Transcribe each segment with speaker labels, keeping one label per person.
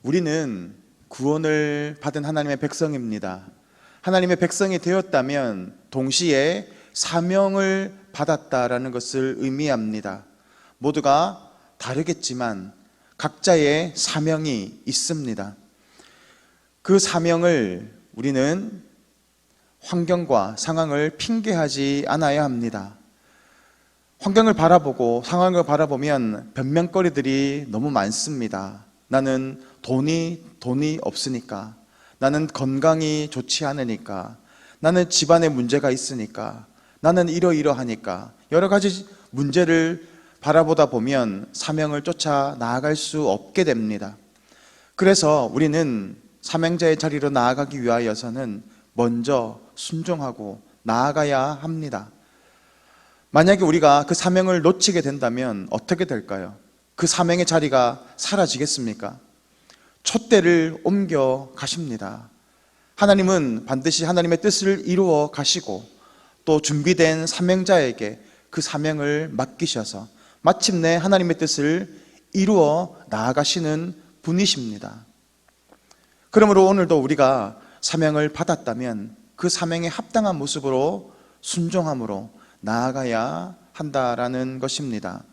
Speaker 1: 우리는 구원을 받은 하나님의 백성입니다. 하나님의 백성이 되었다면 동시에 사명을 받았다라는 것을 의미합니다. 모두가 다르겠지만 각자의 사명이 있습니다. 그 사명을 우리는 환경과 상황을 핑계하지 않아야 합니다. 환경을 바라보고 상황을 바라보면 변명거리들이 너무 많습니다. 나는 돈이 없으니까, 나는 건강이 좋지 않으니까, 나는 집안에 문제가 있으니까, 나는 이러이러하니까, 여러 가지 문제를 바라보다 보면 사명을 쫓아 나아갈 수 없게 됩니다. 그래서 우리는 사명자의 자리로 나아가기 위하여서는 먼저 순종하고 나아가야 합니다. 만약에 우리가 그 사명을 놓치게 된다면 어떻게 될까요? 그 사명의 자리가 사라지겠습니까? 촛대를 옮겨 가십니다. 하나님은 반드시 하나님의 뜻을 이루어 가시고 또 준비된 사명자에게 그 사명을 맡기셔서 마침내 하나님의 뜻을 이루어 나아가시는 분이십니다. 그러므로 오늘도 우리가 사명을 받았다면 그 사명에 합당한 모습으로 순종함으로 나아가야 한다라는 것입니다.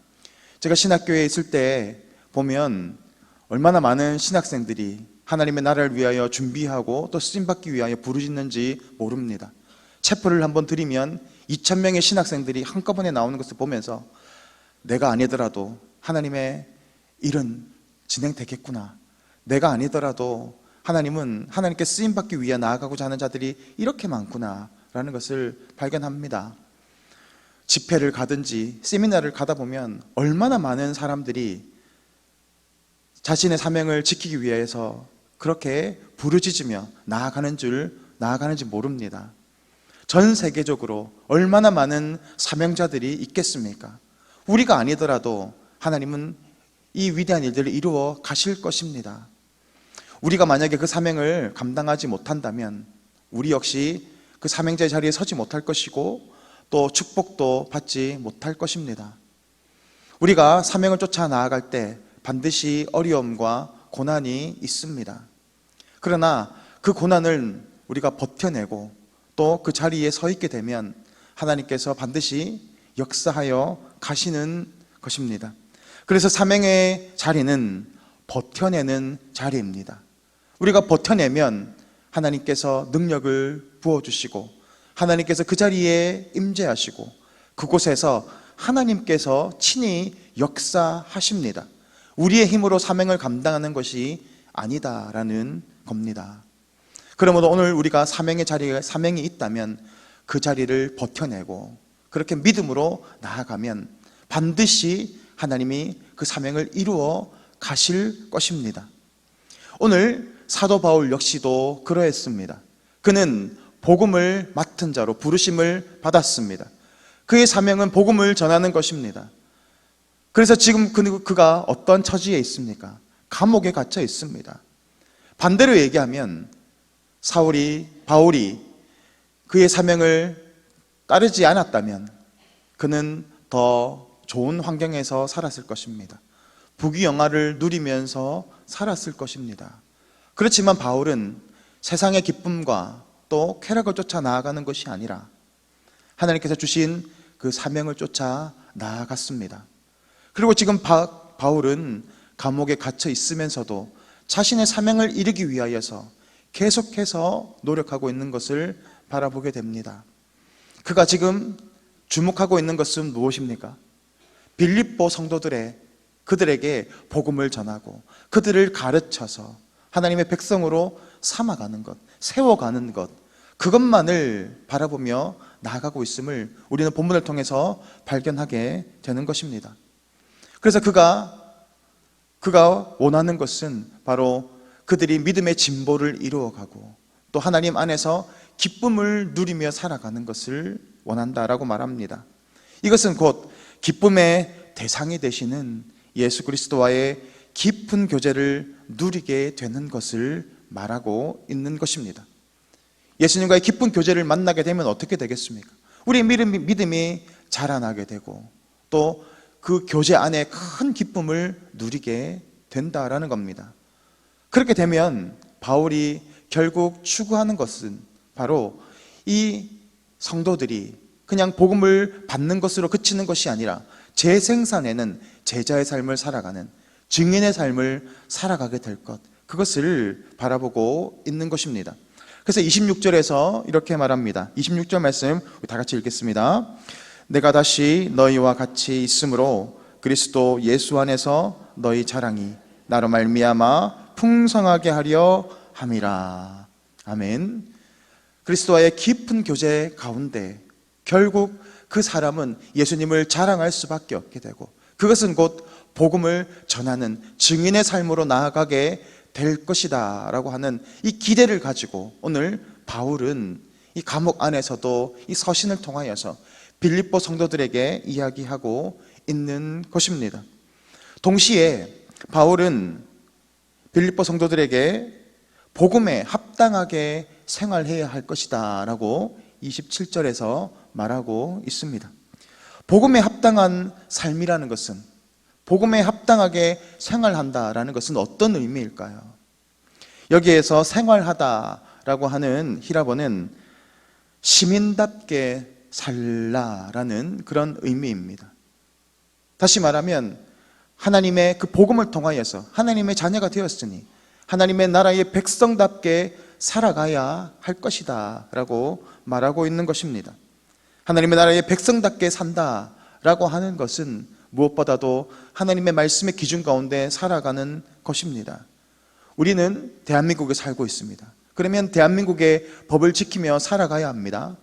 Speaker 1: 제가 신학교에 있을 때 보면 얼마나 많은 신학생들이 하나님의 나라를 위하여 준비하고 또 쓰임받기 위하여 부르짖는지 모릅니다. 체포를 한번 드리면 2,000명의 신학생들이 한꺼번에 나오는 것을 보면서 내가 아니더라도 하나님의 일은 진행되겠구나, 내가 아니더라도 하나님은 하나님께 쓰임받기 위해 나아가고자 하는 자들이 이렇게 많구나 라는 것을 발견합니다. 집회를 가든지 세미나를 가다 보면 얼마나 많은 사람들이 자신의 사명을 지키기 위해서 그렇게 부르짖으며 나아가는지 모릅니다. 전 세계적으로 얼마나 많은 사명자들이 있겠습니까? 우리가 아니더라도 하나님은 이 위대한 일들을 이루어 가실 것입니다. 우리가 만약에 그 사명을 감당하지 못한다면 우리 역시 그 사명자의 자리에 서지 못할 것이고 또 축복도 받지 못할 것입니다. 우리가 사명을 쫓아 나아갈 때 반드시 어려움과 고난이 있습니다. 그러나 그 고난을 우리가 버텨내고 또 그 자리에 서 있게 되면 하나님께서 반드시 역사하여 가시는 것입니다. 그래서 사명의 자리는 버텨내는 자리입니다. 우리가 버텨내면 하나님께서 능력을 부어주시고 하나님께서 그 자리에 임재하시고 그곳에서 하나님께서 친히 역사하십니다. 우리의 힘으로 사명을 감당하는 것이 아니다라는 겁니다. 그러므로 오늘 우리가 사명이 있다면 그 자리를 버텨내고 그렇게 믿음으로 나아가면 반드시 하나님이 그 사명을 이루어 가실 것입니다. 오늘 사도 바울 역시도 그러했습니다. 그는 복음을 맡은 자로 부르심을 받았습니다. 그의 사명은 복음을 전하는 것입니다. 그래서 지금 그가 어떤 처지에 있습니까? 감옥에 갇혀 있습니다. 반대로 얘기하면 바울이 그의 사명을 따르지 않았다면 그는 더 좋은 환경에서 살았을 것입니다. 부귀영화를 누리면서 살았을 것입니다. 그렇지만 바울은 세상의 기쁨과 또 쾌락을 쫓아 나아가는 것이 아니라 하나님께서 주신 그 사명을 쫓아 나아갔습니다. 그리고 지금 바울은 감옥에 갇혀 있으면서도 자신의 사명을 이루기 위하여서 계속해서 노력하고 있는 것을 바라보게 됩니다. 그가 지금 주목하고 있는 것은 무엇입니까? 빌립보 그들에게 복음을 전하고 그들을 가르쳐서 하나님의 백성으로 삼아가는 것, 세워가는 것, 그것만을 바라보며 나아가고 있음을 우리는 본문을 통해서 발견하게 되는 것입니다. 그래서 그가 원하는 것은 바로 그들이 믿음의 진보를 이루어가고 또 하나님 안에서 기쁨을 누리며 살아가는 것을 원한다라고 말합니다. 이것은 곧 기쁨의 대상이 되시는 예수 그리스도와의 깊은 교제를 누리게 되는 것을 말하고 있는 것입니다. 예수님과의 깊은 교제를 만나게 되면 어떻게 되겠습니까? 우리의 믿음이 자라나게 되고 또 그 교제 안에 큰 기쁨을 누리게 된다라는 겁니다. 그렇게 되면 바울이 결국 추구하는 것은 바로 이 성도들이 그냥 복음을 받는 것으로 그치는 것이 아니라 재생산에는 제자의 삶을 살아가는 증인의 삶을 살아가게 될 것, 그것을 바라보고 있는 것입니다. 그래서 26절에서 이렇게 말합니다. 26절 말씀 다 같이 읽겠습니다. 내가 다시 너희와 같이 있으므로 그리스도 예수 안에서 너희 자랑이 나로 말미암아 풍성하게 하려 함이라. 아멘. 그리스도와의 깊은 교제 가운데 결국 그 사람은 예수님을 자랑할 수밖에 없게 되고, 그것은 곧 복음을 전하는 증인의 삶으로 나아가게 될 것이다 라고 하는 이 기대를 가지고 오늘 바울은 이 감옥 안에서도 이 서신을 통하여서 빌립보 성도들에게 이야기하고 있는 것입니다. 동시에 바울은 빌립보 성도들에게 복음에 합당하게 생활해야 할 것이다 라고 27절에서 말하고 있습니다. 복음에 합당한 삶이라는 것은, 복음에 합당하게 생활한다라는 것은 어떤 의미일까요? 여기에서 생활하다라고 하는 히라보는 시민답게 살라라는 그런 의미입니다. 다시 말하면 하나님의 그 복음을 통하여서 하나님의 자녀가 되었으니 하나님의 나라의 백성답게 살아가야 할 것이다 라고 말하고 있는 것입니다. 하나님의 나라의 백성답게 산다라고 하는 것은 무엇보다도 하나님의 말씀의 기준 가운데 살아가는 것입니다. 우리는 대한민국에 살고 있습니다. 그러면 대한민국의 법을 지키며 살아가야 합니다.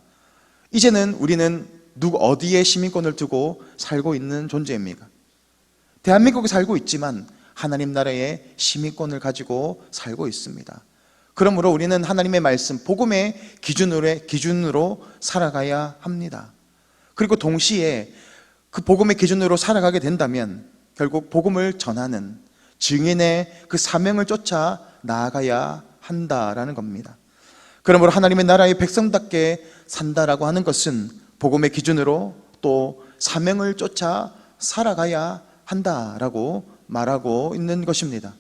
Speaker 1: 이제는 우리는 어디에 시민권을 두고 살고 있는 존재입니까? 대한민국에 살고 있지만 하나님 나라의 시민권을 가지고 있습니다. 그러므로 우리는 하나님의 말씀, 복음의 기준으로 살아가야 합니다. 그리고 동시에 그 복음의 기준으로 살아가게 된다면 결국 복음을 전하는 증인의 그 사명을 쫓아 나아가야 한다라는 겁니다. 그러므로 하나님의 나라의 백성답게 산다라고 하는 것은 복음의 기준으로 또 사명을 쫓아 살아가야 한다라고 말하고 있는 것입니다.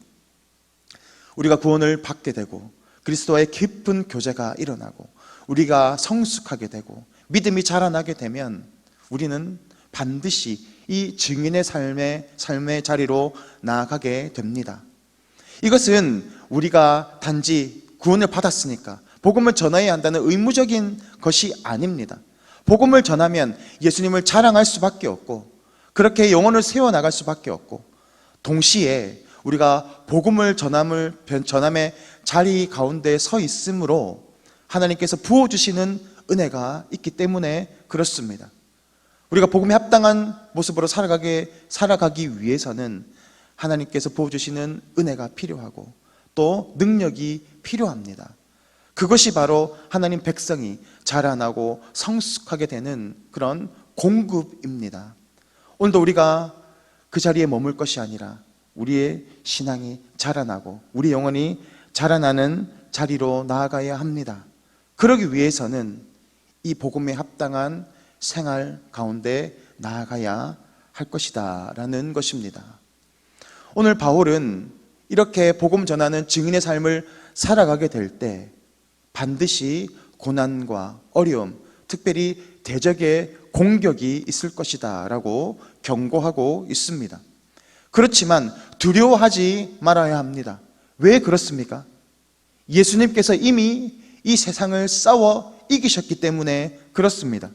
Speaker 1: 우리가 구원을 받게 되고 그리스도와의 깊은 교제가 일어나고 우리가 성숙하게 되고 믿음이 자라나게 되면 우리는 반드시 이 증인의 삶의 자리로 나아가게 됩니다. 이것은 우리가 단지 구원을 받았으니까 복음을 전해야 한다는 의무적인 것이 아닙니다. 복음을 전하면 예수님을 자랑할 수밖에 없고 그렇게 영혼을 세워나갈 수밖에 없고, 동시에 우리가 복음을 전함의 자리 가운데 서 있으므로 하나님께서 부어주시는 은혜가 있기 때문에 그렇습니다. 우리가 복음에 합당한 모습으로 살아가기 위해서는 하나님께서 부어주시는 은혜가 필요하고 또 능력이 필요합니다. 그것이 바로 하나님 백성이 자라나고 성숙하게 되는 그런 공급입니다. 오늘도 우리가 그 자리에 머물 것이 아니라 우리의 신앙이 자라나고 우리 영혼이 자라나는 자리로 나아가야 합니다. 그러기 위해서는 이 복음에 합당한 생활 가운데 나아가야 할 것이다 라는 것입니다. 오늘 바울은 이렇게 복음 전하는 증인의 삶을 살아가게 될 때 반드시 고난과 어려움, 특별히 대적의 공격이 있을 것이다 라고 경고하고 있습니다. 그렇지만 두려워하지 말아야 합니다. 왜 그렇습니까? 예수님께서 이미 이 세상을 싸워 이기셨기 때문에 그렇습니다.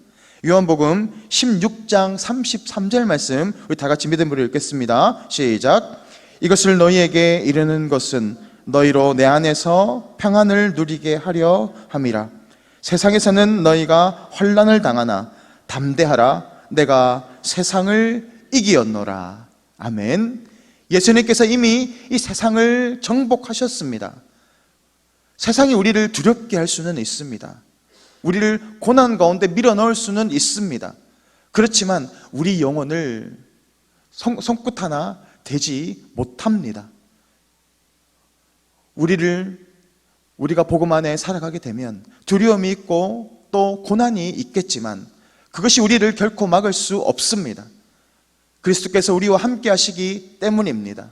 Speaker 1: 요한복음 16장 33절 말씀 우리 다 같이 믿음으로 읽겠습니다. 시작. 이것을 너희에게 이르는 것은 너희로 내 안에서 평안을 누리게 하려 함이라. 세상에서는 너희가 환난을 당하나 담대하라. 내가 세상을 이기었노라. 아멘. 예수님께서 이미 이 세상을 정복하셨습니다. 세상이 우리를 두렵게 할 수는 있습니다. 우리를 고난 가운데 밀어넣을 수는 있습니다. 그렇지만 우리 영혼을 손끝 하나 대지 못합니다. 우리가 복음 안에 살아가게 되면 두려움이 있고 또 고난이 있겠지만 그것이 우리를 결코 막을 수 없습니다. 그리스도께서 우리와 함께 하시기 때문입니다.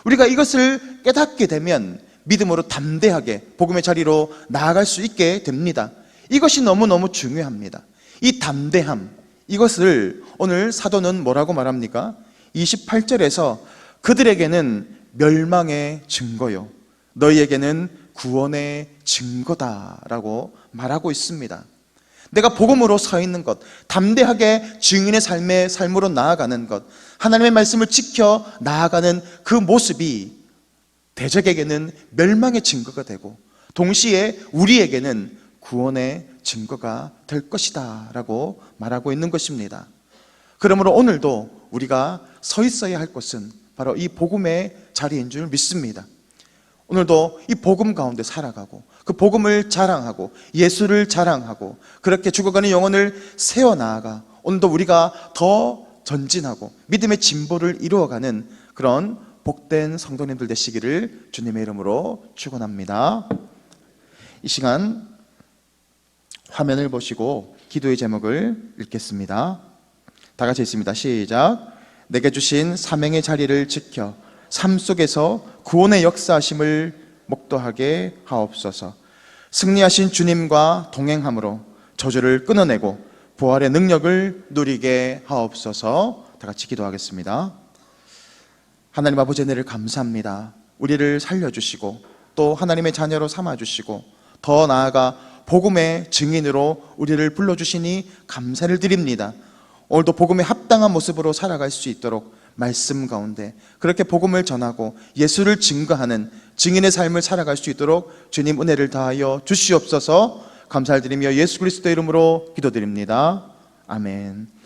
Speaker 1: 우리가 이것을 깨닫게 되면 믿음으로 담대하게 복음의 자리로 나아갈 수 있게 됩니다. 이것이 너무너무 중요합니다. 이 담대함, 이것을 오늘 사도는 뭐라고 말합니까? 28절에서 그들에게는 멸망의 증거요, 너희에게는 구원의 증거다라고 말하고 있습니다. 내가 복음으로 서 있는 것, 담대하게 증인의 삶으로 나아가는 것, 하나님의 말씀을 지켜 나아가는 그 모습이 대적에게는 멸망의 증거가 되고 동시에 우리에게는 구원의 증거가 될 것이다 라고 말하고 있는 것입니다. 그러므로 오늘도 우리가 서 있어야 할 것은 바로 이 복음의 자리인 줄 믿습니다. 오늘도 이 복음 가운데 살아가고 그 복음을 자랑하고 예수를 자랑하고 그렇게 죽어가는 영혼을 세워나아가 오늘도 우리가 더 전진하고 믿음의 진보를 이루어가는 그런 복된 성도님들 되시기를 주님의 이름으로 축원합니다. 이 시간 화면을 보시고 기도의 제목을 읽겠습니다. 다 같이 읽습니다. 시작. 내게 주신 사명의 자리를 지켜 삶 속에서 구원의 역사하심을 목도하게 하옵소서. 승리하신 주님과 동행함으로 저주를 끊어내고 부활의 능력을 누리게 하옵소서. 다 같이 기도하겠습니다. 하나님 아버지, 은혜를 감사합니다. 우리를 살려주시고 또 하나님의 자녀로 삼아주시고 더 나아가 복음의 증인으로 우리를 불러주시니 감사를 드립니다. 오늘도 복음에 합당한 모습으로 살아갈 수 있도록 말씀 가운데 그렇게 복음을 전하고 예수를 증거하는 증인의 삶을 살아갈 수 있도록 주님 은혜를 다하여 주시옵소서. 감사를 드리며 예수 그리스도의 이름으로 기도드립니다. 아멘.